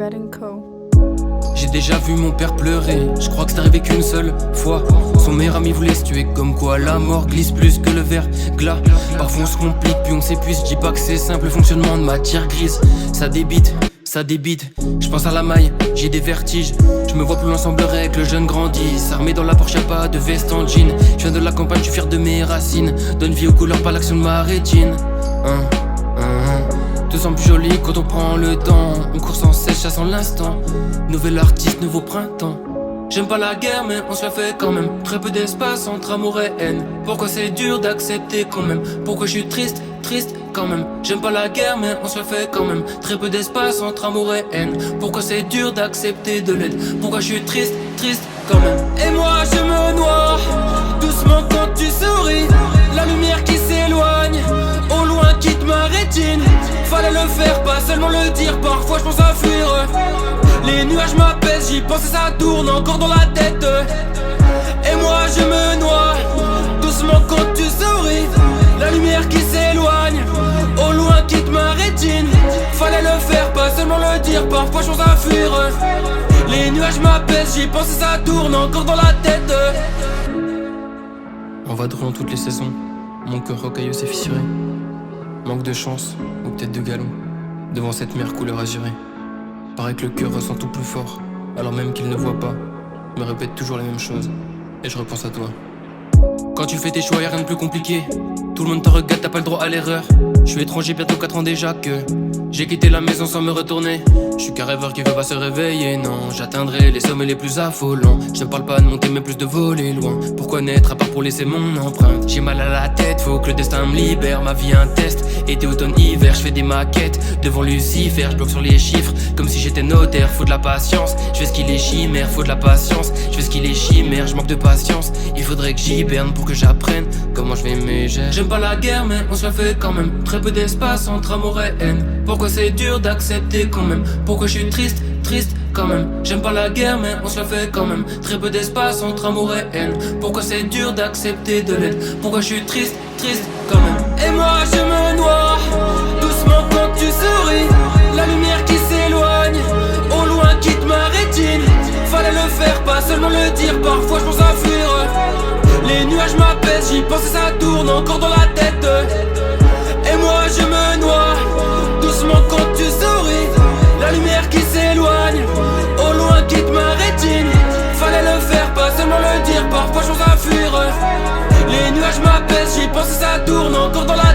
Red & Co. J'ai déjà vu mon père pleurer, je crois que c'est arrivé qu'une seule fois. Son meilleur ami voulait se tuer, comme quoi la mort glisse plus que le verglas. Parfois on se complique puis on s'épuise, je dis pas que c'est simple le fonctionnement de matière grise. Ça débite, je pense à la maille, j'ai des vertiges. Je me vois plus loin semblerait que le jeune grandisse. Armé dans la Porsche, y'a pas de veste en jean. Je viens de la campagne, je suis fier de mes racines. Donne vie aux couleurs par l'action de ma rétine. Tout semble plus joli quand on prend le temps. On court sans cesse, chassant l'instant. Nouvel artiste, nouveau printemps. J'aime pas la guerre mais on se la fait quand même. Très peu d'espace entre amour et haine. Pourquoi c'est dur d'accepter quand même? Pourquoi je suis triste quand même? J'aime pas la guerre mais on se la fait quand même. Très peu d'espace entre amour et haine. Pourquoi c'est dur d'accepter de l'aide? Pourquoi je suis triste quand même? Et moi je me noie doucement quand tu souris. La lumière qui s'éloigne, au loin quitte ma rétine. Fallait le faire, pas seulement le dire. Parfois je pense à fuir. Les nuages m'apaisent, j'y pense et ça tourne encore dans la tête. Et moi je me noie doucement quand tu souris. La lumière qui s'éloigne, au loin quitte ma rétine. Fallait le faire, pas seulement le dire. Parfois je pense à fuir. Les nuages m'apaisent, j'y pense et ça tourne encore dans la tête. On va de dans toutes les saisons. Mon cœur rocailleux s'est fissuré. Manque de chance, ou peut-être de galon. Devant cette mer couleur azurée. Paraît que le cœur ressent tout plus fort, alors même qu'il ne voit pas. Me répète toujours les mêmes choses, et je repense à toi. Quand tu fais tes choix, y'a rien de plus compliqué. Tout le monde te regarde, t'as pas le droit à l'erreur. Je suis étranger, bientôt 4 ans déjà que j'ai quitté la maison sans me retourner. Je suis qu'un rêveur qui veut pas se réveiller, non. J'atteindrai les sommets les plus affolants. Je ne parle pas de monter mais plus de voler loin. Pourquoi naître à part pour laisser mon empreinte? J'ai mal à la tête, faut que le destin me libère. Ma vie un test, été, automne, hiver. Je fais des maquettes devant Lucifer. Je bloque sur les chiffres comme si j'étais notaire. Faut de la patience, je fais ce qu'il est chimère. Faut de la patience, je fais ce qu'il est chimère. Je manque de patience, il faudrait que j'hiberne pour que j'apprenne comment je vais me gérer. J'aime pas la guerre mais on se la fait quand même. Très peu d'espace entre amour et haine. Pourquoi c'est dur d'accepter quand même? Pourquoi je suis triste quand même? J'aime pas la guerre mais on se la fait quand même. Très peu d'espace entre amour et haine. Pourquoi c'est dur d'accepter de l'aide? Pourquoi je suis triste quand même? Et moi je me noie doucement quand tu souris. La lumière qui s'éloigne, au loin quitte ma rétine. Fallait le faire, pas seulement le dire. Parfois je pense à fuir. Les nuages m'apaisent, j'y pense et ça tourne encore dans la tête. Et moi je me noie doucement quand tu souris. La lumière qui s'éloigne, au loin quitte ma rétine. Fallait le faire, pas seulement le dire. Parfois je pense à fuir. Les nuages m'apaisent, j'y pense et ça tourne encore dans la